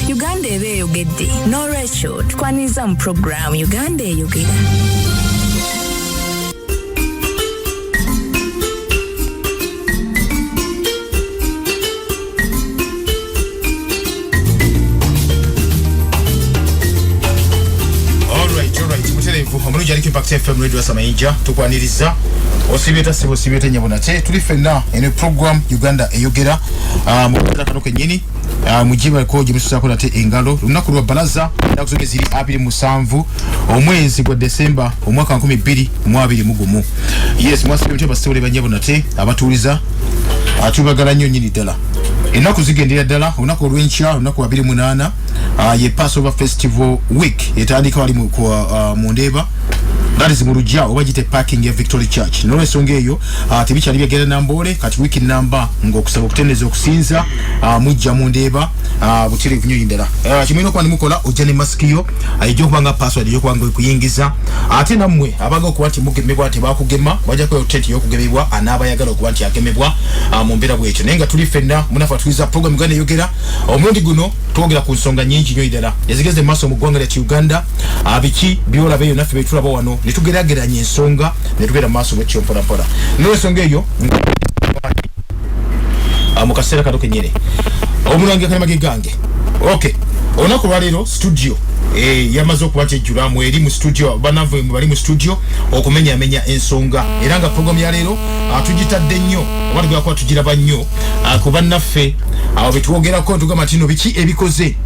Uganda eyogedde n'olwekyo tukwaniza mu program Uganda eyogera. Omulungi aliko Impact FM Radio Samayinja tukwaniriza osibeta sebo sibeta nyabona te tuli fenna ene program Uganda eyogera mu kano kenyini mujiba ko jimususa ko nate engalo lunaku lwa balaza nakuzoge ziri 27 omwezi gwa December omwaka 2021 yes mwasi muteba sitole banyabona te abatuliza atubagala nnyo nyini dala enaku zigendera dala onako olwenkya onako 28 ye Passover Festival Week etandika wali mu Mundeba that is Murujja obajite parking ya Victory Church no lesonge eyo tibichali byagera nambole kati wiki namba ngokusaba okutendeza okusinza mujja Mundeba butire kunyo indala kimino kwa nimukola ojane maskiyo ayijo kubanga password yo kwanga kuyingiza ate namwe abaga okuwati mugemebwa ate bakugema baja ko tete yo kugemebwa anaba yagala okuwati agemebwa mu mbera bwekyo nenga tuli fenna munafatwiza program Uganda eyogera omundi guno twogera ku nsonga nyingi nyo indala yazigeze maso mu ggwanga lya Uganda abiki byola beyo naffe betulaba wano netugerageranya ensonga netugera maso mu kyompora pora no ensonga eyo mukasera kado kenyere omulange kalima gigange okay onako lwalero studio yamaze okubache julamu eri mu studio banavwe bali mu studio okumenya ensonga eranga program ya lero atujitadde nnyo wali gwa kwa tujiraba nnyo kuba naffe abo betuogera ko tugama tino biki ebikoze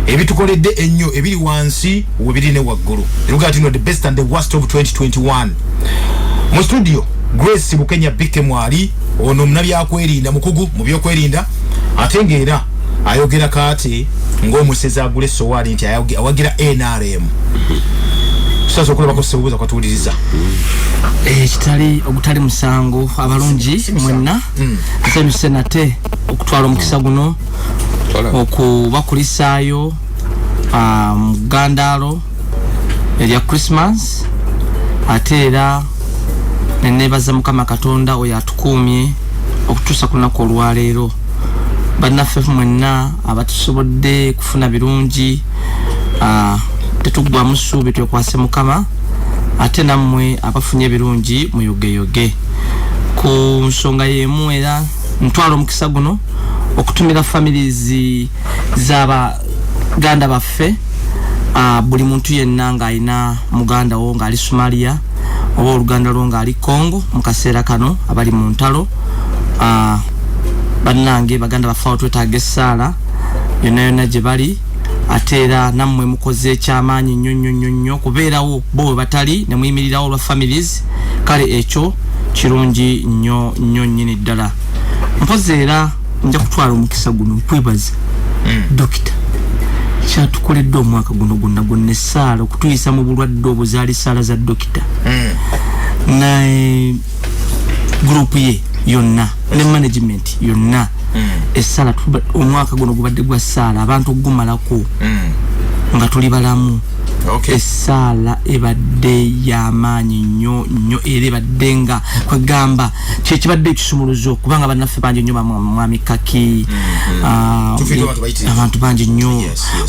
ebitukoledde ennyo ebiri wansi webiri ne waggulu eruga tino the best and the worst of 2021 mu studio Grace Bukenya Bike mwali ono mnabi akwerinda mukugu mu byokwerinda atengera ayogera kati ng'omuseza agule sowali nti awagira NRM sasa okulaba ko sebuza kwatuliriza kitali ogutali musango abalungi mwenna nsanyuse nate okutwala omukisa guno okubakulisaayo mugandalo erya Christmas ate era nenebaza Mukama Katonda oyo atukuumye okutuusa ku lunaku olwaleero bannaffe mwenna abatusobodde kufuna birungi tetugwamu ssuubi twekwase Mukama ate nammwe abafunye birungi muyogeyoge ku nsonga y'emu era ntwala omukisa guno okutumira families z'Abaganda baffe buli muntu yenna ng'alina muganda wo ng'ali Somalia oba Oluganda lwo ng'ali Congo mu kaseera kano abali mu ntalo bannange baganda bafaawo twetaaga essaala yonna gye bali ate era nammwe mukoze ekyamaanyi nnyo kubeerawo bo bwe batali ne muyimirirawo olwa families kale ekyo kirungi nnyo nnyini ddala mpozi era nja kutwala omukisa guno nkwebaza dokita kyatukoledde omwaka guno gwonna essaala okutuyisa mu bulwadde obuzaali saala za dokita na group ye yonna ne management yonna essala omwaka guno gubadde gwa ssala abantu gumalako nga tuli balamu essala ebadde y'amaanyi nnyo era ebadde nga kwegamba kyekibadde ekisumuluzo kubanga bannaffe bangi nnyo mwami Kaki abantu bangi nnyo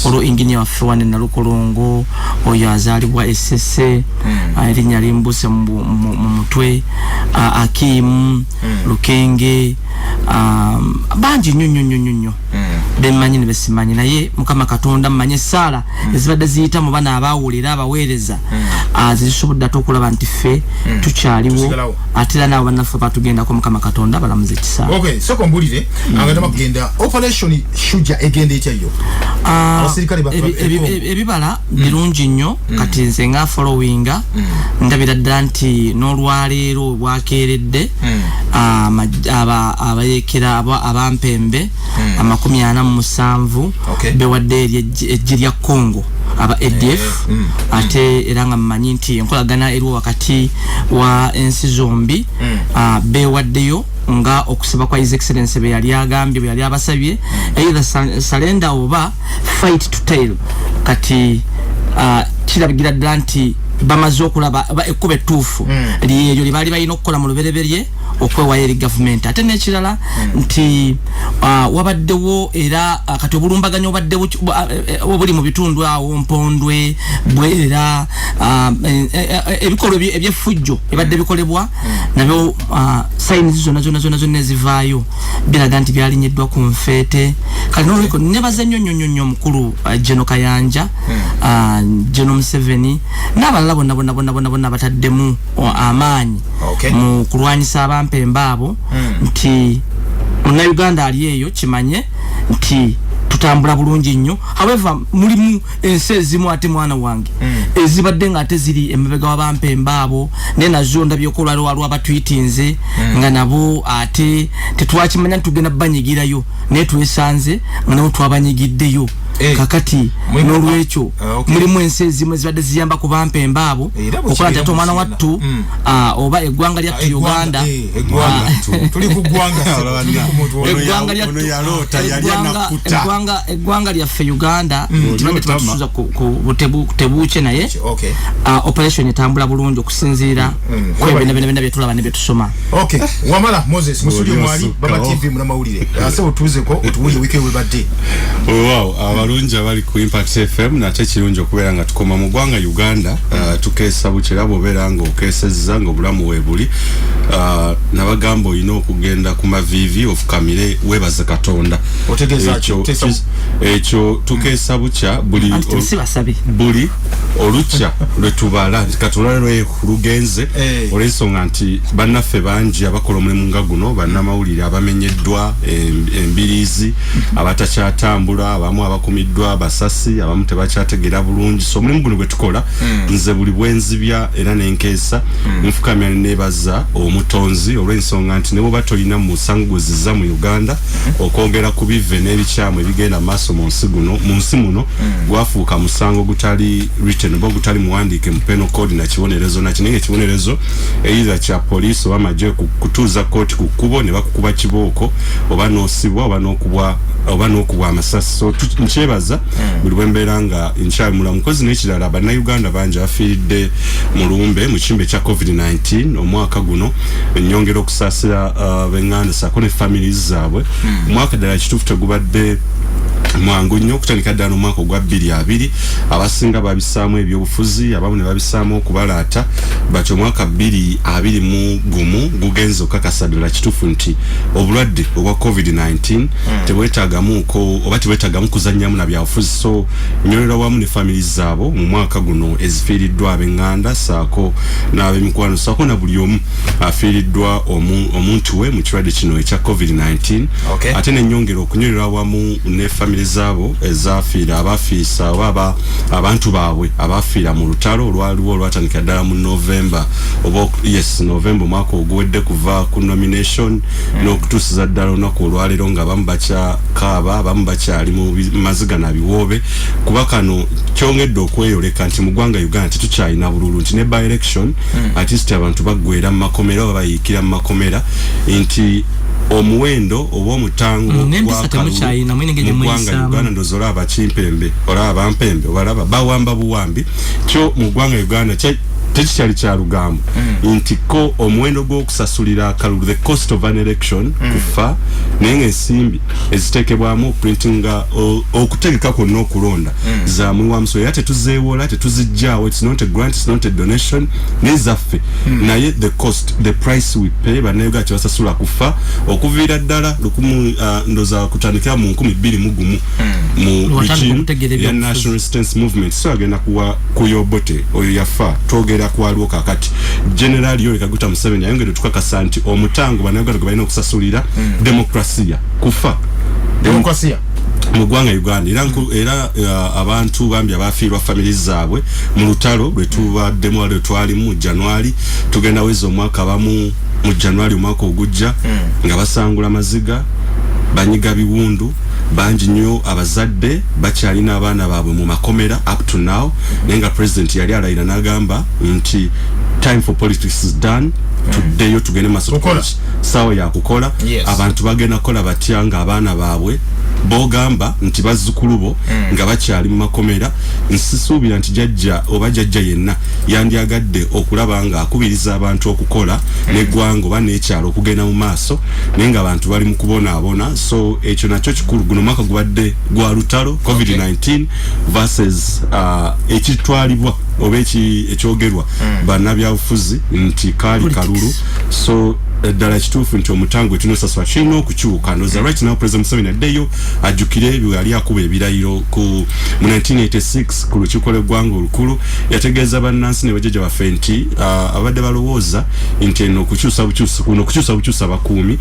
olwo engineer waffe wane Nalukolongo oyo azaalibwa Essese erinnya limbuse mu mutwe Akim Lukenge bangi nnyo bemanyi ne besimanyi naye Mukama Katonda mmanye essala ezibadde ziyita mu bana abawulira abaweereza zisobodde ate okulaba nti ffe tukyaliwo ate era nabo bannaffe batugendako Mukama Katonda balamuze ekisa okay soko mbulire agatama kugenda operation Shuja egenda etyayo abasirikale ebibala birungi nnyo kati nze nga followinga ndabira ddala nti n'olwaleero bwakeeredde abayekera abampembe 47 bewadde ejje lya Congo aba ADF ate era nga mmanyi nti enkolagana eriwo wakati wa ensi zombi bewaddeyo nga okusaba kwa His Excellency be yali agambye be yali abasabye either surrender oba fight to tail kati kirabigira ddala nti bamaze okulaba ekkuba ettuufu lyeyo libali balina okukola mu lubereberye okwewa eri government ate n'ekirala nti wabaddewo era kati obulumbaganyo obaddewo obuli mu bitundu awo Mpondwe Bwera ebikolwa ebyeffujjo ebadde bikolebwa nabyo signs zonna ezivaayo biraga nti byalinyeddwa ku nfeete kali n'olweko nebaze nnyo mukulu Jeno Kayanja Jeno Museveni n'abalala bonna bataddemu amaanyi mu kulwanyisa abampembe abo nti Munnayuganda ali eyo kimanye nti tutambula bulungi nnyo however mulimu ensi ezimu ate mwana wange ezibadde nga ate ziri emabega w'abampembe abo nazo ndabye ko lwaliwo abatwitinze nga nabo ate tetwakimanya tugenda banyigirayo naye twesanze nga nabo twabanyigiddeyo kakati n'olwekyo mulimu ensi ezimu ezibadde ziyamba ku bampembe abo okola nti ate omwana wattu oba eggwanga lyattu Uganda tuli ku ggwanga eggwanga lyaffe Uganda tibadde tubasuza ku tebuuke naye operation etambula bulungi okusinziira kwebina byetulaba ne byetusoma wamala Moses musuli mwali Baba TV muna mawulire ase otuzeko otuwuye wike webadde abalungi abali ku Impact FM nate kirungi okubeera nga tukoma mu ggwanga Uganda tukeesa bukera bwobeera nga okeesezza nga obulamu weebuli nabagamba olina okugenda ku maviivi ofukamire weebaze Katonda ekyo tukeesa bukya buli olukya lwetubala Katonda lugenze olw'ensonga nti bannaffe bangi abakola omulimu nga guno bannamawulire abamenyeddwa embiriizi abatakyatambula abamu abakumiddwa abasasi abamu tebakyategeera bulungi so omulimu guno gwe tukola nze buli bwenzibya era n'enkeesa nfukamya neebaza omutonzi olw'ensonga nti ne bwoba tolina mu musango gwezizza mu Uganda okwongera ku bive n'ebikyamu ebigenda maaso mu nsi muno gwafuuka musango gutali written oba gutali muwandiike mu penal code na kibonerezo nakinenge ekibonerezo either kya poliisi oba amagye kutuuza kooti ku kkubo ne bakukuba kibooko oba n'osibwa oba n'okubwa amasasi so nkyebaza buli bwembeera nga nkyali mulamu mukozi n'ekirala Bannayuganda bangi afiiridde mulumbe mu kimbe kya COVID-19 omwaka guno ennyongera okusaasira b'enganda saako ne families zaabwe omwaka ddala kituufu tegubadde mwangu nnyo okutandika ddala omwaka ogwa 2020 abasinga babisaamu ebyobufuzi abamu ne babisaamu okubalaata batyo omwaka 2021 gugenze okukakasa ddala kituufu nti obulwadde obwa COVID-19 tebwetaagamu kuzannyamu na byabufuzi so nnyolera wamu ne families zaabo mu mwaka guno ezifiiriddwa ab'enganda saako n'ab'emikwano saako na buli omu afiiriddwa omuntu we mu kirwadde kino ekya COVID-19 ate n'ennyongera okunyolera wamu ne families zaabo ezafiira abafiisa oba abantu baabwe abafiira mu lutalo olwaliwo olwatandika ddala mu November omwaka oguwedde kuva ku nomination n'okutuusiza ddala olunaku olwaleero nga abamu bakyakaaba abamu bakyali mu maziga na Biwoobe kuba kano kyongedde okweyoleka nti mu ggwanga Uganda tetukyalina bululu nti ne by election at least abantu baggweera mu makomera oba bayiikira mu makomera nti omuwendo oba omutango gw'akalulu Uganda ndozo olaba kimpembe olaba bampembe olaba bawamba buwambi kyo mu ggwanga Uganda tekikyali kya lugambo nti ko omuwendo gw'okusasulira akalulu the cost of an election kufa naye ng'ensimbi eziteekebwamu printinga okutegeka kwonna okulonda zamwiwamuso era tetuzeewola tetuzijjaawo it's not a grant it's not a donation nezaffe naye the price we pay bannayuganda kyebasasula kufa okuviira ddala ndoza kutandikira mu 2021 mu regime ya national resistance movement so agenda kuyobote oyo yafa twogera kwaliwo kakati general Yoweri Kaguta Museveni ayongedde tukakasa nti omutango bannayuganda gwe balina okusasulira demokrasia kufa demokrasia mu ggwanga Uganda era abantu bambi abafiirwa families zaabwe mu lutalo lwe tubaddemu wali twalimu mu January tugenda weza omwaka abamu mu January omwaka ogujja nga basangula maziga banyiga biwundu bangi nnyo abazadde bakyalina abaana baabwe mu makomera up to now nenga president yali alayira n'agamba nti time for politics is done tuddeyo tugende maso sawa ya kukola abantu bagenda kola batya nga abaana baabwe bogamba nti bazzukulubo nga bakyali mu makomera nsisuubira nti jajja oba jajja yenna yandyagadde okulaba nga akubiriza abantu okukola n'eggwanga oba n'ekyalo okugenda mu maaso naye nga abantu bali mu kubonaabona so ekyo nakyo kikulu guno mwaka gubadde gwa lutalo covid-19 versus ekitwalibwa oba ekyogerwa bannabyabufuzi nti kaali kalulu so ddala kituufu nti omutango tunosaswa kirina okukyuka ndoza right now President Museveni addeyo ajjukire ebyo yali akuba ebirayiro mu 1986 ku lukiiko lw'eggwanga olukulu yategeeza bannansi ne bajjajja baffe nti abadde balowooza nti eno okukyusa bukyusa bakuumi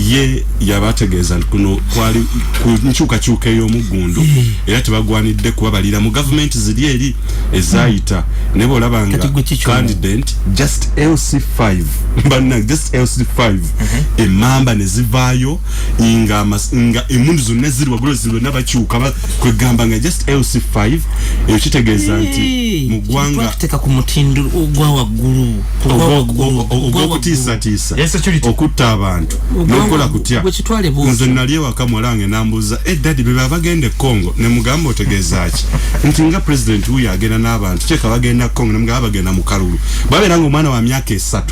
ye yabategeeza nti kuno kwali ku nkyukakyuka ey'omuggundu era tebagwanidde kubabalira mu gavumenti ziri eri ezaayita ne bw'olabanga candidate just LC5 bannange just LC5 emamba ne zivaayo nga emundu zonna ziri waggulu ziri n'abakyuka kwegamba nga just LC5 ekitegeeza nti mu ggwanga tuteeka ku mutindo ogwa waggulu ogw'okutiisatiisa okutta abantu n'okukola kutya nze nali ewaka mulange nambuuza eddadi be bagenda e Congo ne mugamba otegeeza ki nti nga president wuyo agenda n'abantu kyeka bagenda Congo ne mugamba bagenda mu kalulu babeera nga omwana wa myaka 3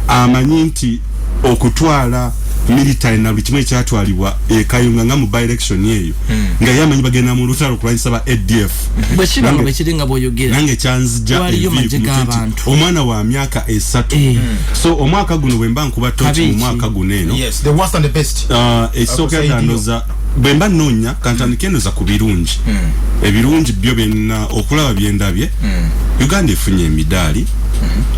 amanyi nti okutwala military na buli kimu ekyatwalibwa ekayunga nga mu by-election eyo nga yamanyi bagenda mu lutalo kulwanyisa ba ADF bwekiringa bw'oyogera nange kyanzija omwana wa myaka 3 so omwaka guno bwe mba nkuba toki mu mwaka guno eno the worst and the best esooka ndoza bwe mba nnoonya kantandika endoza ku birungi ebirungi byo byenna okulaba byendabye Uganda efunye emidaali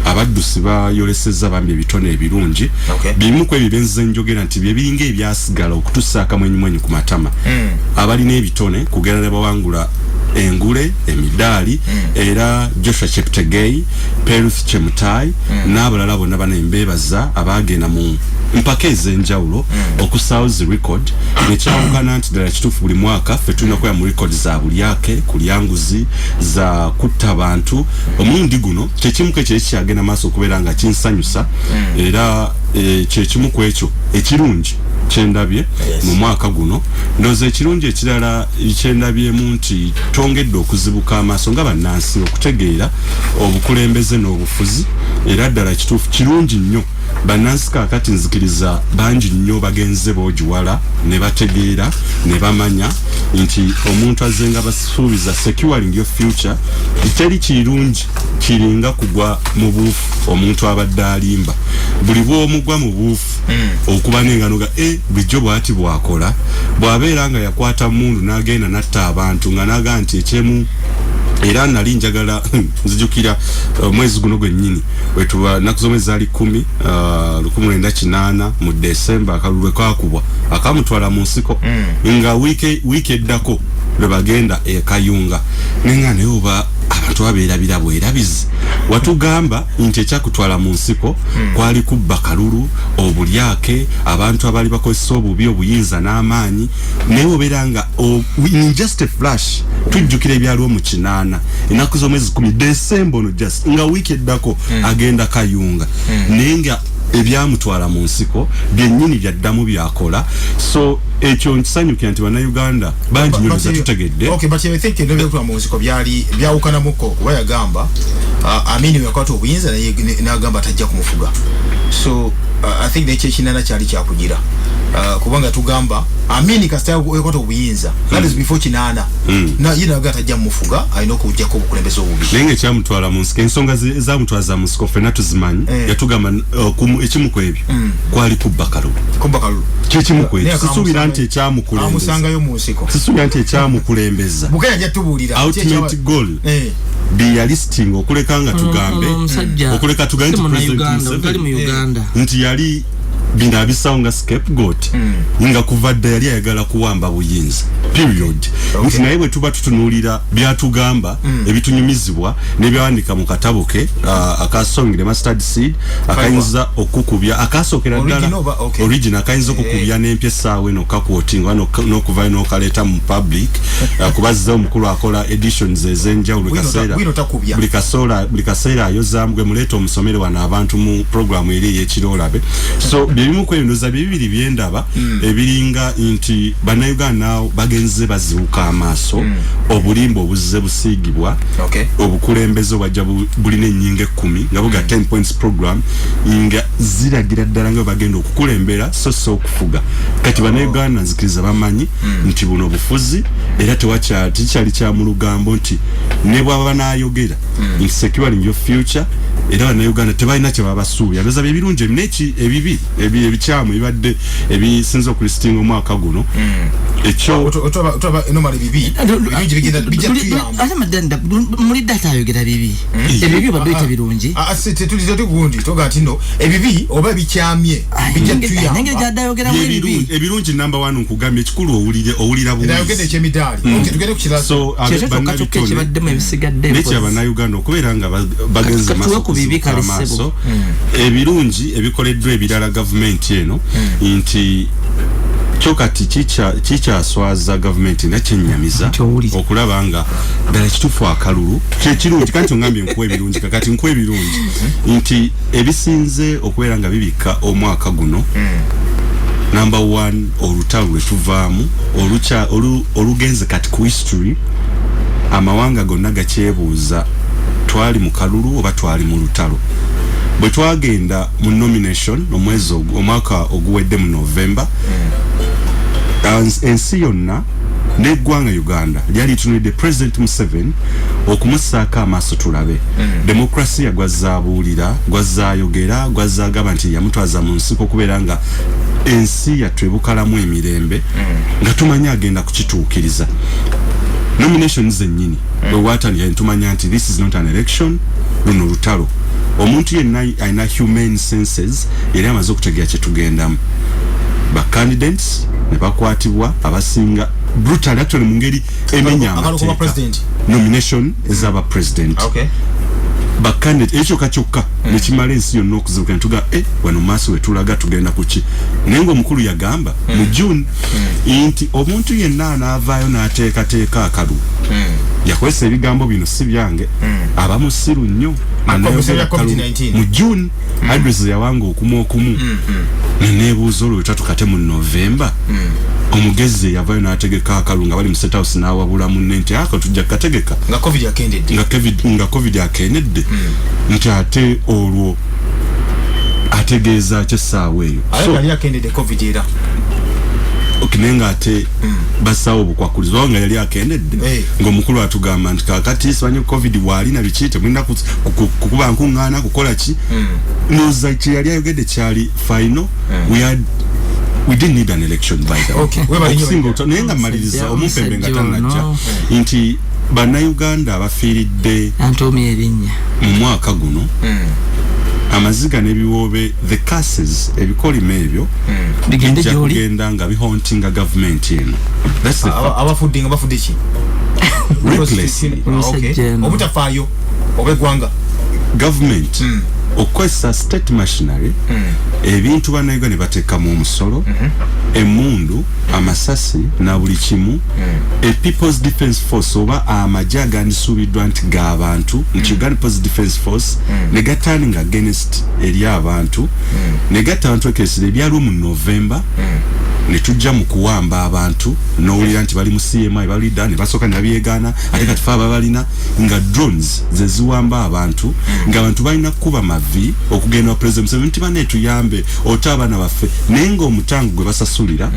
abaddusi bayoleseza bambi ebitone ebirungi bimu ku ebyo benze njogera nti bye biringa ebyasigala okutusaaka mwenyu ku matama abalina ebitone kugenda ne bawangula engule emidaali era Joshua Cheptegei Peruth Chemutai n'abalala bonna banembeebaza abagenda mu mpaka ez'enjawulo okusaawo zi record nekyawukana nti ddala kituufu buli mwaka ffe tulina kukola mu record za bulyake kulyanguzi za kutta abantu omulundi guno kyekimu ke kyeki kyagenda maaso okubeera nga kinsanyusa era kyekimu ku ekyo ekirungi kyendabye mu mwaka guno ndowooza ekirungi ekirala kyendabyemu nti twongedde okuzibuka amaaso nga bannansi okutegeera obukulembeze n'obufuzi era ddala kituufu kirungi nnyo bannansi kaakati nzikiriza bangi nnyo bagenze boogiwala ne bategeera ne bamanya nti omuntu azze nga basuubiza securing your future teri kirungi kiringa kugwa mu buufu omuntu abadde alimba buli bw'omugwa mu buufu okuba n'engano ga bulijjo bw'ati bwakola bw'abeera nga yakwata mundu n'agenda natta abantu nga naga nti ekyemu era nali njagala nzijukira mwezi guno gwennyini wetuba nakuzo zaali 1998 mu December akalulu kakubwa akamutwala mu nsiko nga wiki eddako lwe bagenda ekayunga nenga naye oba abantu abeerabira bwerabizi watugamba nti ekyakutwala mu nsiko kwali kubba kalulu obulyake abantu abali bakozesa obubi obuyinza n'amaanyi naye obeera nga in just a flash tujjukira ebyaliwo mu 8 ennaku z'omwezi 10 December ono just nga wiiki eddako agenda kayunga naye nga ebyamutwala mu nsiko byennyini byaddamu byakola so ekyo nkisanyukira nti bannayuganda bangi nnyo tutegedde but I think ebyokutwala mu nsiko byawukanamuko kuba yagamba amini yakwata obuyinza naye n'agamba tajja kumufuga so I think nekyo ekinana kyali kyakugira kubanga tugamba amini kasita yakwata obuyinza that is before kinana na yina agata ajja mufuga alina okujjako obukulembeze obubi nenge kyamutwala mu nsiko ensonga ezamutwaza mu nsiko ffenna tuzimanyi yatugamba ekimu ku ebyo kwali kubba kalulu kyekimu ku ebyo sisuubira nti ekyamukulembezamusangayo mu nsiko sisuubira nti ekyamukulembeza bukenya jatubuulira ultimate goal be listing okuleka nga tugambe okuleka tugambe nti yali bina abisawo nga scapegoat nga kuva dda yali ayagala kuwamba buyinza period nti naye bwe tuba tutunuulira byatugamba ebitunyumizibwa n'ebyawandika mu katabo ke akasongere mustard seed akayinza okukubya akasookera ddala original akayinza okukubya n'empya essaawa eno kakwotinga n'okuvayo n'okaleeta mu public kubazzaho omukulu akola editions ez'enjawulo buli kaseera ayozaamu gwe muleeta omusomere wano abantu mu programu eri ey'ekiro olabe so byebimu kweyondoza bibiri byendaba ebiringa nti Bannayuganda bagenze bazibuka amaaso obulimba obuzze busiigibwa obukulembeze bwajja bulina ennyinga 10 nga buga 10 points program nga ziragira ddala nga bagenda okukulembera so okufuga kati Bannayuganda nzikiriza bamanyi nti buno obufuzi era tikyali kya mu lugambo nti ne bwaba n'ayogera nti securing your future era Bannayuganda tebalina kye babasuubya ndoza ebirungi neki ebibi ebikyamu ebibadde ebisinza okulistinga omwaka guno ekyo otaba enomali bibi ebirungi bigenda bijja tuyamba ate madanda muri data ayogera bibi ebibi badoita birungi asite tulizate gundi toga ati no ebibi oba bikyamye bijja tuyamba nenge jada ayogera muri bibi ebirungi number 1 nkugambye ekikulu owulira buzi ayogedde kyemidali tugende kukira so abannayuganda ebisigadde neki Bannayuganda okubeera nga bagenze maaso ebirungi ebikoleddwa ebirala gavumenti eno nti kyokati kikyaswaza gavumenti nakyenyamiza okulaba nga ddala kituufu akalulu kyekirungi kanti ongambye nkuwa ebirungi kakati nkuwa ebirungi nti ebisinze okubeera nga bibika omwaka guno number 1 olutalo lwetuvaamu olugenze kati ku history amawanga gonna gakyebuuza twali mu kalulu oba twali mu lutalo bwe twagenda mu nomination omwaka oguwedde mu November ensi yonna n'eggwanga Uganda lyali tunulidde President Museveni okumusaako amaaso tulabe demokrasiya gwazaabuulira gwazaayogera gwazaagaba nti yamutwaza mu nsiko okubeera nga ensi yattu ebukalamu emirembe nga tumanyi agenda kukituukiriza nominations ennyini bwe waatanira ntumanya nti this is not an election luno lutalo omuntu yenna alina human senses era amaze okutegera kyetugendamu candidates ne bakwatibwa abasinga brutal actually mu ngeri emenya nomination ez'aba president candidate ekyo kakyokka nekimala ensi yonna okuzibuka ntuga wano maaso wetulaga tugenda kuki naye ng'omukulu yagamba mu June nti omuntu yenna anaavaayo n'ateekateeka akalu yakozesa ebigambo bino si byange aba musiru nnyo mu June address yawanga okumu neneebuuza olwo wetutukate mu November omugezi yavaayo n'ategeka akalu nga bali mu State House n'awabula munne nti ako tujja kukategeka nga covid akendedde nti ate olwo ategeeza kyessaawa eyo yali akendedde covid era okinenga ate basawo obukwakulizo wanga yali akendedde ng'omukulu atugamba nti kakati simanyi covid waalina biki temulina kukuba nkuŋŋaana kukola ki noza kye yali ayogedde kyali final we didn't need an election by the way naye nga mmaliriza omumpembe nga tannajja nti Bannayuganda abafiiridde antomi erinnya mu mwaka guno amaziga n'ebiwoobe the cases ebikolima ebyo bijja kugenda nga bihontinga gavumenti eno abafudde ki obutafaayo ob'eggwanga gavumenti okukozesa state machinery ebintu Bannayuganda ne bateekamu omusolo emmundu amasasi na buli kimu People's Defence Force oba amagye agandisuubiddwa nti g'abantu nti Uganda People's Defence Force ne gataaninga against eri abantu ne gatta abantu ekesire ebyaliwo mu November ne tujja mu kuwamba abantu n'owulira nti bali mu CMI balidda ne basooka ne babyegaana ate kati fe ababalina nga drones ze ziwamba abantu ng'abantu balina kuba mavi okugenda wa President Museveni nti bane tuyambe ota abaana baffe naye ng'omutango gwe basasulira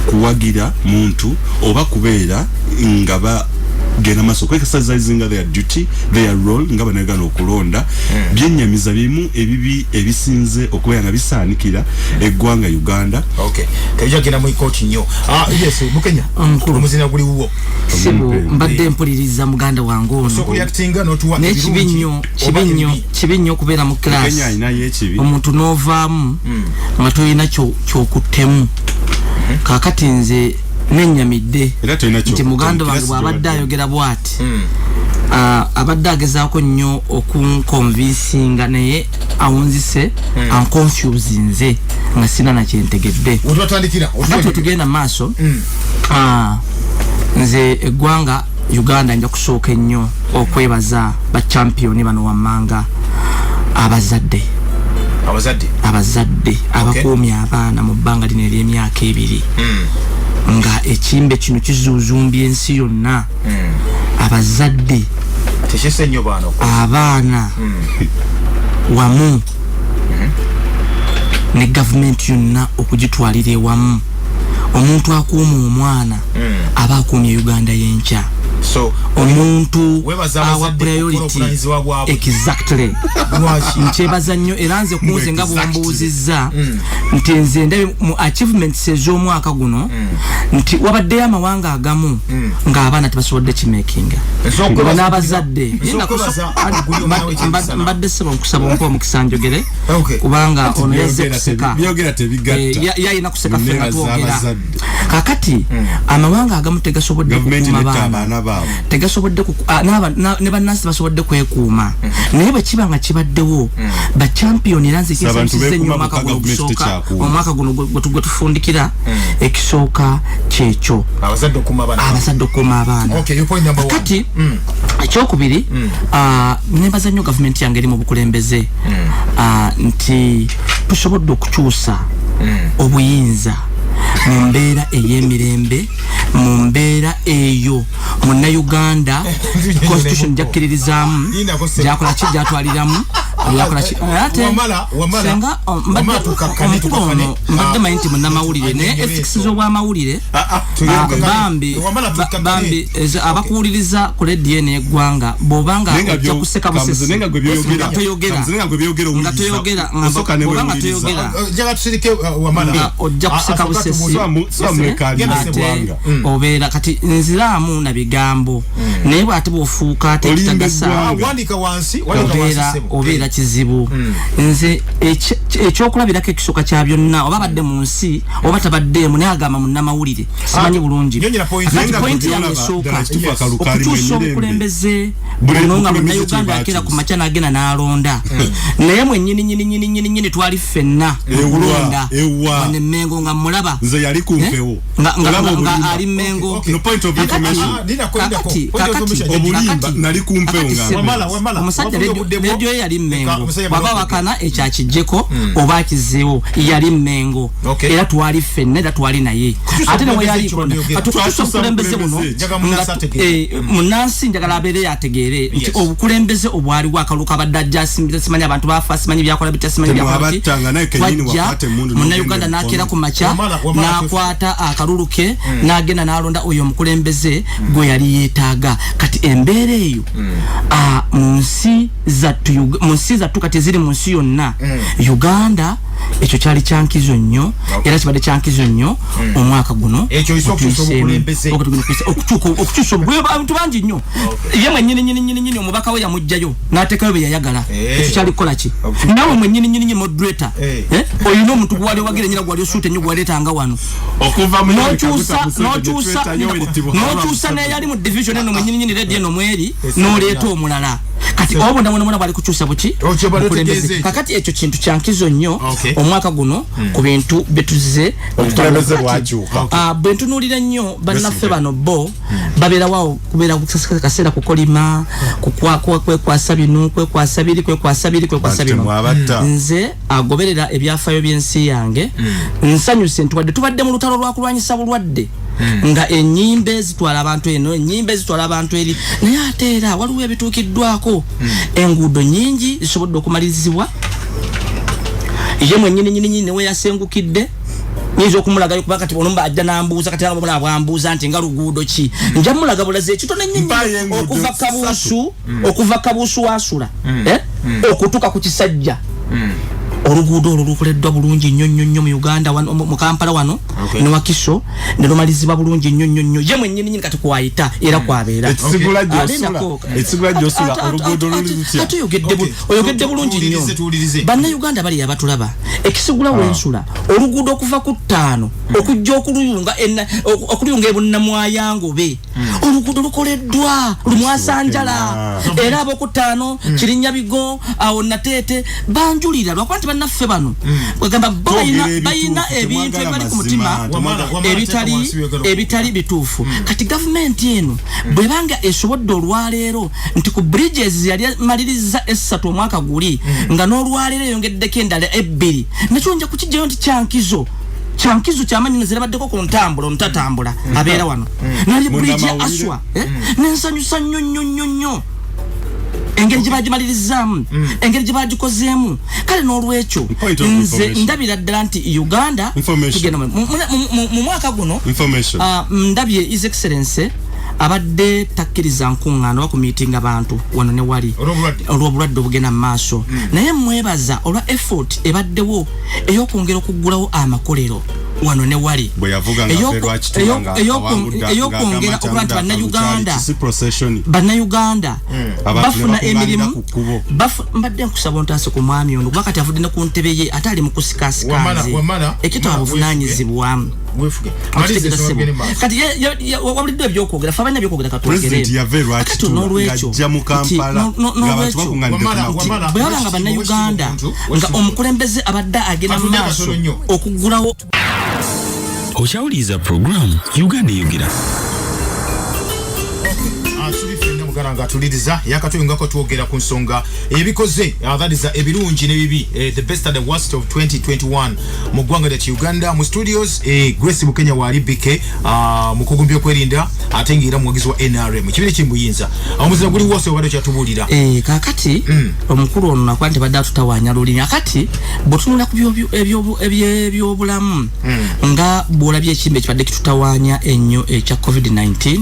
kuwagira muntu oba kubeera nga bagenda maaso kwekasazaizinga their duty their role nga Bannayuganda okulonda byennyamiza bimu ebibi ebisinze okubeera nga bisaanikira eggwanga Uganda tebijagenda mu ikooti nnyo yes Mukenya omuzina guli wuwo sibu mbadde mpuliriza muganda wange ono kibi nnyo okubeera mu class omuntu n'ovaamu nga tolina kyokuttemu kakati nze nenyamidde nti muganda wange bw'abadde ayogera bw'ati abadde agezaako nnyo okunkonvinsinga naye awunzise anconfuse nze nga sina nakyentegedde ate tugenda maaso nze eggwanga Uganda nja kusooka ennyo okwebaza ba championi bano wammanga abazadde abazadde abakuumya abaana mu bbanga lino ery'emyaka 2 nga ekimbe kino kizuuzumbya ensi yonna abazadde abaana wamu ne gavumenti yonna okugitwalira ewamu. Omuntu akuuma omwana aba akuumye Uganda Eyenkya. So omuntu awa priority exactly nchebaza nnyo era nze kunze nga bwombuuzizza nti nze ndabe mu achievements ez'omwaka guno nti wabaddeyo amawanga agamu nga abaana tebasobodde kimakinga n'abazadde mbadde sebo nkusaba ompa omukisa njogere kubanga ono yazze kuseka yayina kuseka ffe nga twogera kakati amawanga agamu tegasobodde kukuuma baana tegasobodde ne bannansi basobodde kwekuuma naye bwe kiba nga kibaddewo ba champion iranze kisinze nnyo omwaka guno gwe tufundikira ekisooka kyekyo abazadde okuuma abaana kati ekyokubiri nebaza nnyo gavumenti yange eri mu bukulembeze nti tusobodde okukyusa obuyinza mu mbeera ey'emirembe mu mbeera eyo Munnayuganda constitution jakkiririzaamu jakola ki jatwaliramu yakola ki ate senga mbadde manyi nti munnamawulire ne ethics z'obwamawulire bambi abakuwuliriza ku radio n'eggwanga bw'obanga ojja kuseka busesi nga toyogera ojja kuseka busesi obeera kati nziramu na bigambo naye bw'ate bw'ofuuka ate kitagasa obeera kizibu nze ekyokulabirako ekisooka kya byonna oba badde mu nsi oba tabaddeemu naye agamba munnamawulire simanyi bulungi kati pointi yange esooka okukyusa obukulembeze buno nga Munnayuganda akeera ku makya n'agenda n'alonda naye mwennyini twali ffenna okulonda wane Mengo nga mulaba nze yali kumpewo nga ali Mengo kakati obulimba nali kumpewo nga omusajja radio yali Mengo baba wakana ekyakijjeko oba akizeewo yali Mengo era twali ffenna era twali naye ate ne yali atukutusa obukulembeze buno munnansi njagala abeere yategeere nti obukulembeze obwaliwo akaluka abadde asimbira simanyi abantu bafa simanyi byakola bitasimanyi byakola Munnayuganda n'akeera ku makya n'akwata akalulu ke n'agenda n'alonda oyo omukulembeze gwe yali yeetaaga kati embeera eyo mu nsi zattu kati eziri mu nsi yonna Uganda ekyo kyali kyankizo nnyo era kibadde kyankizo nnyo omwaka guno okukyusa abantu bangi nnyo ye mwennyini omubaka we yamugjayo n'ateekayo bye yayagala ekyo kyali kukola ki nawe mwennyini moderator olina omuntu gwali wagira nyina gwali osuute nnyo gwaleetanga wano n'okyusa n'eyali mu division eno mwennyini redi eno mweri n'oleeta omulala kati obo ndamuna bali kukyusa buki kakati ekyo kintu kyankizo nnyo omwaka guno ku bintu betuze obukulembeze bwakyuka bwentunuulira nnyo bannaffe bano bo babeerawo kubeera kaseera kukolima kwekwasa bino kwekwasa biri nze agoberera ebyafaayo by'ensi yange nsanyuse nti tubadde mu lutalo lwakulwanyisa bulwadde nga ennyimbe zitwala abantu eno ennyimbe zitwala abantu eri naye ate era waliwo ebituukiddwako enguudo nnyingi zisobodde okumalizibwa ye mwennyini newe yasengukidde nyinza okumulagayo kuba kati olumba ajja n'ambuuza kati nabo bwambuuza nti nga luguudo ki nja mulaga bulaze ekitono nnyo okuva kabuusu wasula okutuuka ku Kisajja oluguudo olwo lukoleddwa bulungi nnyo mu Uganda mu Kampala wano ne Wakiso ne lumalizibwa bulungi nnyo ye mwennyini kati kwayita era kwabeera ekisigula gy'osula oluguudo lulutya oyogedde bulungi nnyo Bannayuganda bali abatulaba ekisigula wensula oluguudo okuva ku 5 okujja okuluyunga ebunnamwayangobe oluguudo lukoleddwa lumwasanjala era ab'oku 5 Kirinnya Bigo awo Nateete banjulira lwakuba nti bannaffe bano bagamba bayina ebintu ebali ku mutima ebitali bituufu kati gavumenti eno bwe banga esobodde olwaleero nti ku bridges yali maliriza essatu omwaka guli nga n'olwaleero yongeddeko endala 2 nakyo nja kukijjayo nti chankizo chamanyi nezirabaddeko ku ntambula omutatambula abeera wano nali bridge aswa nensanyusa nnyo engeri gye bagimalirizzaamu engeri gye bagikozeemu kale n'olwekyo nze ndabira ddala nti Uganda tugenda mu mwaka guno ndabye His Excellency abadde takkiriza nkuŋŋaana oba ku meeting abantu wano ne wali olw'obulwadde obugenda mu maaso naye mwebaza olwa effort ebaddewo ey'okwongera okuggulawo amakolero wano ne wali ey'okwongera okuba nti bannayuganda bafuna emirimu mbadde nkusaba ontaase ku mwami ono kuba kati avudde ne ku ntebe ye ate ali mu kusikasikanze ekitaba buvunaanyizibwamu kati wabulidde ebyokwogera fe abalina ebyokwogera kati n'olwekyo bwe babanga bannayuganda nga omukulembeze abadde agenda mu maaso okuggulawo okyawuliriza programu Uganda Eyenkya nga tuliriza yakatuyungako twogera ku nsonga ebikoze that ebirungi n'ebibi the best and the worst of 2021 mu ggwanga lya Uganda mu studios Grace Bukenya wali BK mukugu by'okwerinda ate ng'era muwagizi wa NRM kibiri kimuyinza omuzira guli wose obadde kyatubulira kakati omukulu ono nakuba nti badde atutawaanya lulimi akati bw'otunula ku ebyobulamu nga bw'olabye ekimbe ekibadde kitutawaanya ennyo ekya COVID-19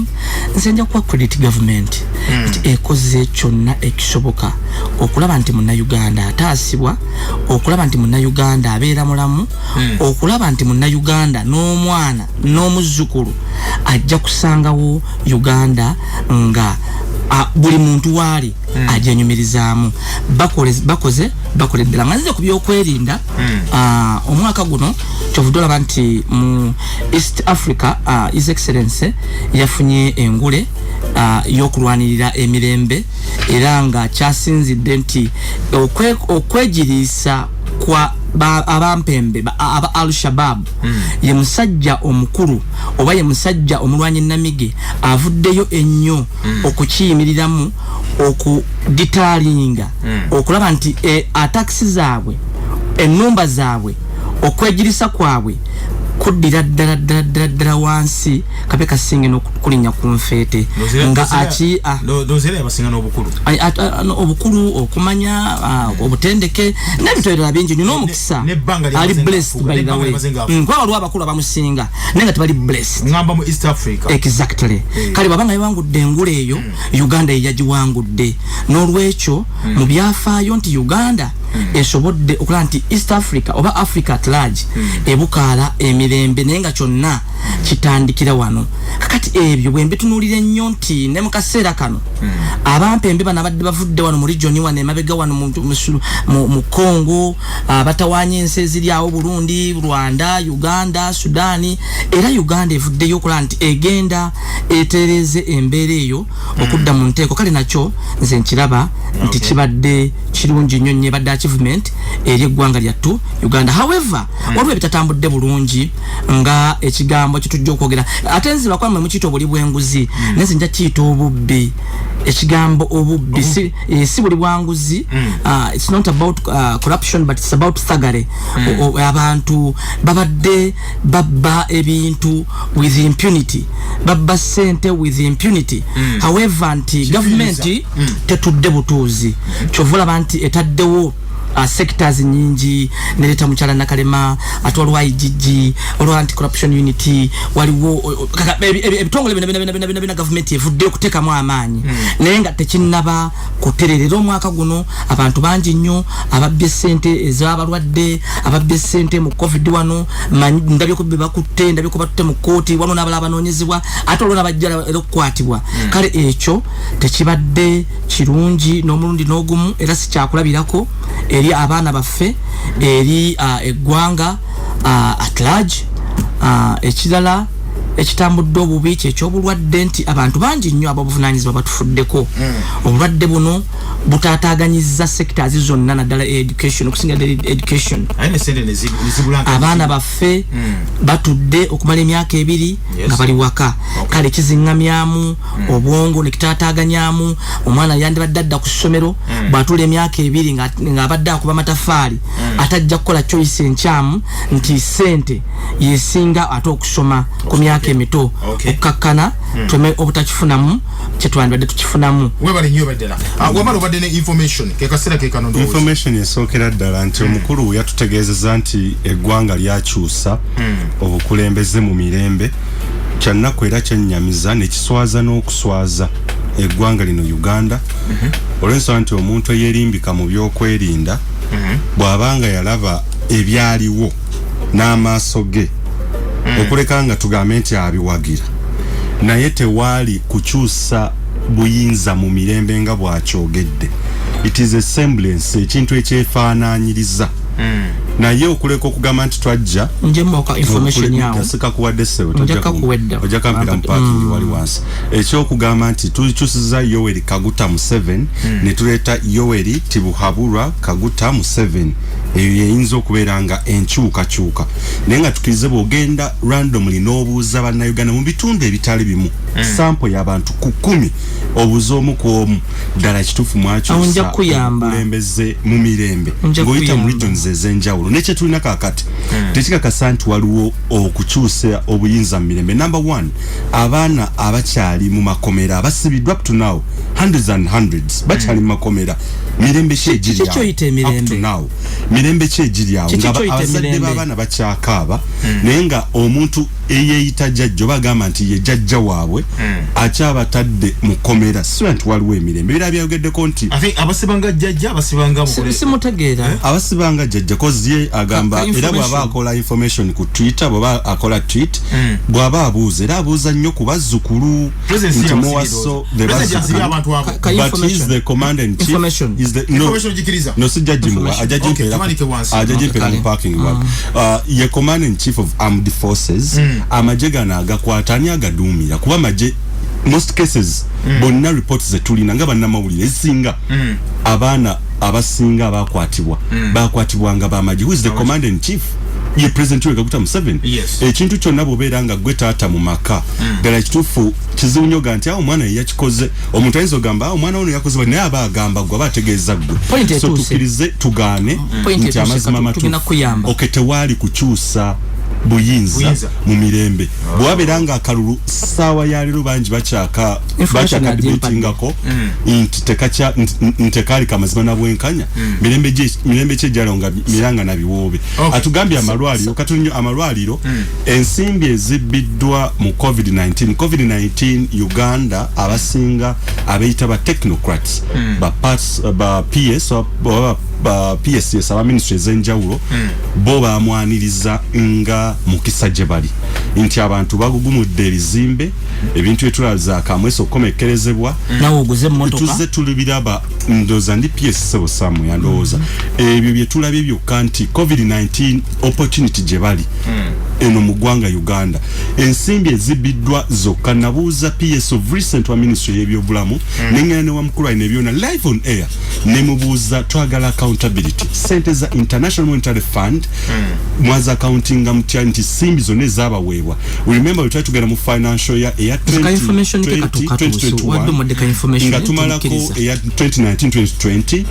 nze nja kuwa credit government nti ekoze kyonna ekisoboka okulaba nti munnayuganda ataasibwa okulaba nti munnayuganda abeera mulamu okulaba nti munnayuganda n'omwana n'omuzzukulu ajja kusangawo Uganda nga buli muntu waali ajenyumirizaamu bakole ddala nga nzize ku byokwerinda omwaka guno kyovudde olaba nti mu East Africa His Excellency yafunye engule y'okulwanirira emirembe era nga kyasinzidde nti okwegiriisa kwa abampembe aba Al-Shabaab ye musajja omukulu oba ye musajja omulwanyi namige avuddeyo ennyo okukiyimiriramu okuditaalinga okulaba nti attacks zaabwe ennumba zaabwe okwegirisa kwabwe kuddira ddala wansi kabe kasinge n'okulinya ku nfeete nga dozera yabasinga n'obukulu obukulu okumanya obutendeke n'ebitoerera bingi nnyo n'omukisa ali blessed by the way nkwa waliwo abakulu abamusinga naye nga tebali blessed ngamba mu East Africa exactly kale babanga yawangudde engule eyo Uganda yagiwangudde n'olwekyo mu byafaayo nti Uganda esobodde okulaba nti East Africa oba Africa at large ebukaala emirembe naye nga kyonna kitandikira wano kakati ebyo bwe mbitunuulira ennyo nti ne mu kaseera kano abampembe bano abadde bavudde wano mu region wano emabega wano mu Congo batawaanya ensi eziri awo Burundi Rwanda Uganda Sudani era Uganda evuddeyo okulaba nti egenda etereze embeera eyo okudda mu nteeko kale nakyo nze nkiraba nti kibadde kirungi nnyo nnyo ebadde achievement eri eggwanga lyattu Uganda however waliwo ebitatambudde bulungi nga ekigambo kitujja okwogera ate nziba kwamwe mukiyita obuli bw'enguzi naye nja kiyita obubbi ekigambo obubbi si buli bwanguzi it's not about corruption but it's about thuggery abantu babadde babba ebintu with impunity babba sente with impunity however nti government tetudde butuuzi kyovula nti etaddewo sectors nyingi neleta muchala nakalema atwalwa IGG olwa anti corruption unity waliwo ebitongole bina government evudde okuteka mu amaanyi naye nga tekinnaba kutererera omwaka guno abantu bangi nnyo ababbye sente ez'abalwadde ababbye sente mu covid wano ndabye ko bakutte ndabye ko batutte mu kooti wano n'abala abanoonyezebwa ate olwo n'abajjala okukwatibwa kale ekyo tekibadde kirungi n'omulundi n'ogumu era si kyakulabirako eri abaana baffe eri eggwanga at large ekirala ekitambudde obubi ky'ekyobulwadde nti abantu bangi nnyo ababuvunaanyizibwa batufuddeko obulwadde buno butaataaganyizza sectors zonna naddala education okusinga education abaana baffe batudde okumala emyaka 2 nga bali waka kale kizingamyamu obwongo ne kitaataaganyamu omwana yandibadde adda ku ssomero bw'atula emyaka 2 nga abadde akuba mataffaali atajja kukola choice enkyamu nti sente yesinga ate okusoma ku myaka emito okkakkana tume obutakifunamu kyetwandibadde tukifunamu webali nnyo baddala wamala obadde ne information kekasera kekano information esookera ddala nti omukulu yatutegeezeza nti eggwanga lyakyusa obukulembeze mu mirembe kyannaku era kyennyamiza nekiswaza n'okuswaza eggwanga lino Uganda olw'ensonga nti omuntu eyerimbika mu byokwerinda bw'abanga yalaba ebyaliwo n'amaaso ge okuleka nga tugambe nti abiwagira naye tewaali kukyusa buyinza mu mirembe nga bwakyogedde. It is a semblance ekintu ekyefaanaanyiriza naye okuleka okugamba nti twajja njemoka information yawo sika kuwadde sewe tojja kampira mu parking wali wansi ekyokugamba nti tukyusiza Yoweri Kaguta Museveni ne tuleeta Yoweri Tibuhaburwa Kaguta Museveni eyo yeyinza okubeera nga enkyukakyuka naye nga tukirize bw'ogenda randomly n'obuuza Bannayuganda mu bitundu ebitali bimu sample y'abantu ku 10 obuuza omu ku omu ddala kituufu mwakyusa okulembeze mu mirembe ng'oyita mu regions ez'enjawulo nekye tulina kaakati tekikakasa nti waliwo okukyusa obuyinza mu mirembe. Number 1 abaana abakyali mu makomera abasibiddwa up to now hundreds and hundreds bakyali mu makomera mirembe ki egiri awo up to now mirembe ki egiri awo nga abazadde b'abaana bakyakaaba naye nga omuntu eyeeyita jjajjo bagamba nti ye jjajja waabwe akyabatadde mu komera siba nti waliwo emirembe era byayogeddeko nti abasibanga jjajja abasibanga simutegeera abasibanga jjajja kozi ye agamba era bw'aba akola information ku Twitter bw'aba akola tweet bw'aba abuuza era abuuza nnyo ku bazzukulu nti muwaso but he is the commander in chief is the no si judge mu ajaji mpera mu parking ye commander in chief of armed forces amaje gana agakwatanya agaduumira kuba maje most cases bonna reports zetulina nga bannamawulire ezisinga abaana abasinga bakwatibwa nga bamaje who is the commander in chief ye president we Kaguta Museveni ekintu kyonna bwobeera nga gwe taata mu maka ddala kituufu kizibu nnyo ga nti awo omwana yeyakikoze omuntu ayinza ogamba omwana ono yakoze naye aba agamba gwe aba ategeeza gwe so tukirize tugaane nti amazima matuufu tewaali kukyusa buyinza mu mirembe bwabeera nga akalulu ssaawa ya leero bangi bakyakadibetingako nti tekaali kamazima na bwenkanya mirembe kyejjalonga miranga na biwoobe atugambye amalwaliro katunnyo amalwaliro ensimbi ezibbiddwa mu COVID-19 Uganda abasinga abeeyita ba technocrats ba PS PSS aba ministry ez'enjawulo bo bamwaniriza nga mukisa gye bali nti abantu bagugumudde ebizimbe ebintu byetulaza akamweso okukomekerezebwa nawe oguze mmotoka tuze tulibiraba ndoza ndi PSS busamu yandowooza ebyo byetulabye byokka nti COVID-19 opportunity gye bali eno mu ggwanga Uganda ensimbi ezibbiddwa zokka nabuuza PS of recent wa ministry y'ebyobulamu n'engenda ne wamukulu ayina ebyona live on air ne mubuuza twagala accountability sente za International Monetary Fund mwaza accountinga mutya nti simbi zonna ezabaweebwa remember we try to get mu financial year eya 2021 nga tumalako eya 2019-2020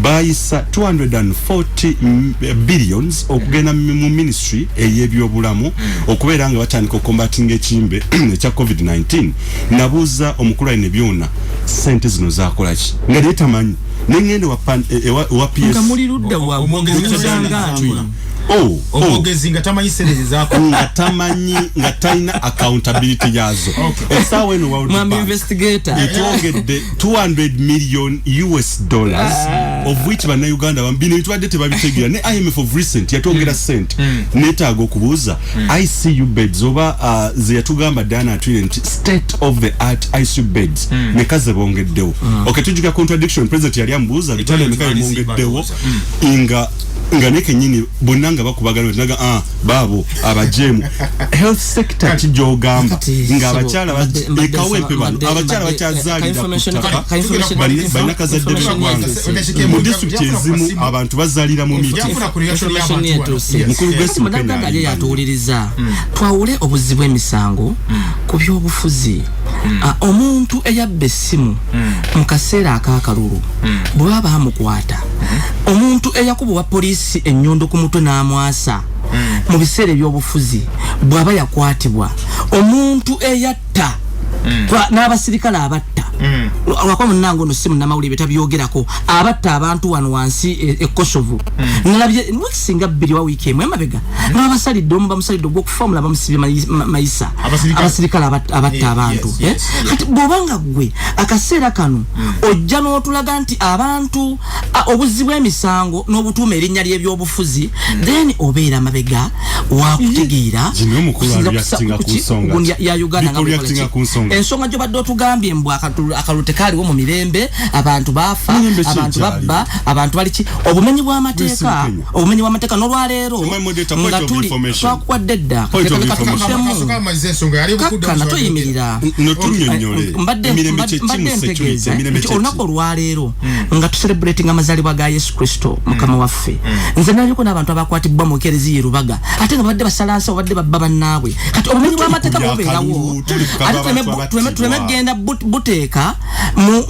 bayisa 240 billions okugenda mu ministry ey'ebyobulamu okubeera nga batandika okombatinga ekimbe ekya COVID-19 nabuuza omukulu ayina byonna sente zino zakolaki nga naye tamanyi n'engende wa PS nga muli ludda wa omwogezi nga tamanyi sente zaako nga tamanyi nga talina accountability yazo esaawa eno World investigator etwongedde $200 million of which Bannayuganda bambino itwadde tebabitegeera ne IMF of recent yatwongera sente netaaga okubuuza ICU beds oba ze yatugamba Dana Trident state of the art ICU beds nekaze bongeddewo tujjuka contradiction president yali ambuuza bitale mekaye bongeddewo nga nganeke nyini bonanga bakubagana naga babo abajemu health sector kijogamba nga abachala ekawempe bano abachala bachazalira banaka za debe mu district ezimu abantu bazalira mu miti mukuru gwesi mudaganda ali yatuliriza twawule obuzibu emisango ku byobufuzi omuntu eyabbe essimu mu kaseera akakalulu bwaba bamukwata omuntu eyakubwa polisi ennyondo ku mutwe n'amwasa mu biseera by'obufuzi bwaba yakwatibwa omuntu eyatta n'abasirikale abatta lwakwa munango no simu namawulire betabyogerako abatta abantu wano wansi Kosovo nalabye mwisinga bbiri wa weekend emabega n'abasalidde omu bamusalidde ogw'okufamula bamusibye mayisa abasirikale abatta abantu kati bw'obanga gwe akaseera kano ojja n'otulaga nti abantu obuzibu emisango n'obutuuma erinnya ly'ebyobufuzi then obeera mabega wakutegeera ya Uganda nga ensonga gyo badde otugambye mbw akalute kaliwo mu mirembe abantu bafa abantu babba abantu baliki obumenyi bw'amateeka n'olwaleero nga tuli twakwadde dda kakkana toyimirira mbadde ntegeeza olunaku olwaleero nga tucelebrating amazaalibwa ga Yesu Kristo mukama waffe nze naliko n'abantu abakwatibwa mu Ekereziya e Rubaga ate nga badde basalansa badde babba bannaabwe kati obumenyi bw'amateeka bubeerawo ate tulemegenda buteeka mu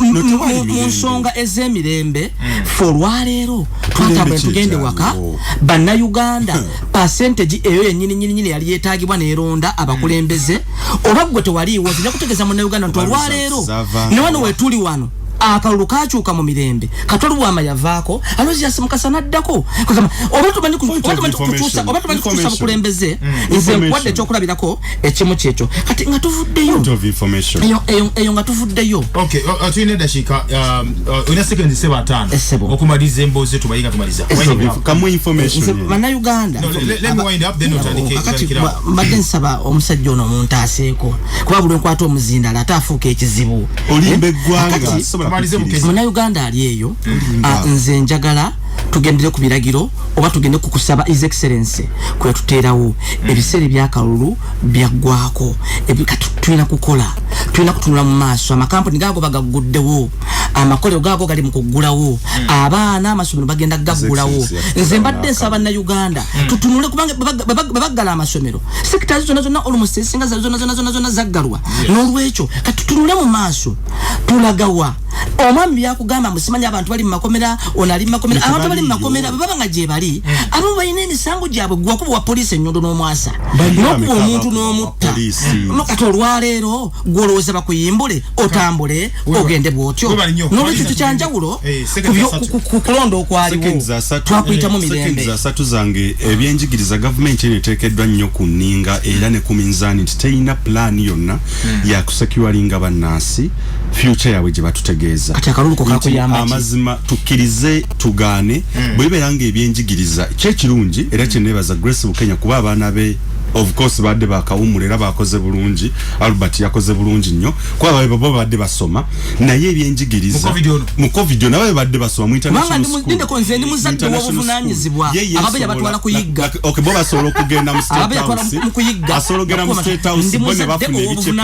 nsonga ez'emirembe olwaleero twatambula tugende waka Bannayuganda percentage eyo yennyini yali yeetaagibwa n'eronda abakulembeze oba gwe tewaliiwo nzija kutegeeza Munnayuganda nti olwaleero ne wano weetuli wano akalulu kakyuka mu mirembe katwalu bwama yavaako alozi yasimukasa naddako oba tumanyi kutuusa bukulembeze nze nkwadde ekyokulabirako ekimu kyekyo kati nga tuvuddeyo eyo nga tuvuddeyo tuyina eddakiika olina sekendi seba 5 okumaliza emboozi tubayinga tumaliza Bannayuganda mbadde nsaba omusajja ono omuntaaseeko kuba buli nkwata omuzindala ate afuuka ekizibu olimba eggwanga Munnayuganda ali eyo nze njagala tugendere ku biragiro oba tugende ku kusaba His Excellency kwe tuteerawo ebiseera ebyakalulu byaggwako tulina kukola tulina kutunula mu maaso amakampuni gaago bagaguddewo amakolero gaago gali mu kuggulawo abaana amasomero bagenda gaggulawo nze mbadde nsaba Bannayuganda tutunule kubanga babaggala amasomero sekitazi zonna almost esinga zonna zaggalwa n'olwekyo kati tutunule mu maaso tulagawa omwami yakugamba musimanya abantu bali mu makomera onali mu makomera abantu bali mu makomera baba nga gye bali abo balina emisango gyabwe gwakuba wa polisi ennyondo n'omwasa n'okuba omuntu n'omutta nokati olwaleero gwolowooza bakuyimbule otambule ogende bw'otyo n'olwekyo kikyanjawulo ku kulonda okwaliwo twakuyitamu mirembe zasatu zange ebyenjigiriza gavumenti eno eteekeddwa nnyo ku nninga era ne ku minzaani nti teyina pulaani yonna ya kusecuringa bannansi future yawe gye batutegeeza kati akalulu ko kakuyamba amazima tukkirize tugaane bwe bibeera ebyenjigiriza kyekirungi era kyeneebaza Grace Bukenya kuba abaana be of course badde bakawumula era bakoze bulungi Albert yakoze bulungi nnyo kuba babo badde basoma naye ebyenjigiriza mu covid nawe badde basoma mu international school ndinde konze ndi muzadde w'obuvunaanyizibwa ababe yabatwala kuyigga okay bo basobola okugenda mu state house asobola okugenda mu state house bone bafuna ebicepe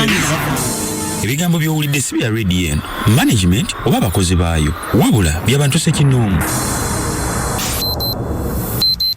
ebigambo by'owulidde si bya radio eno management oba abakozi baayo wabula by'abantu sekinoomu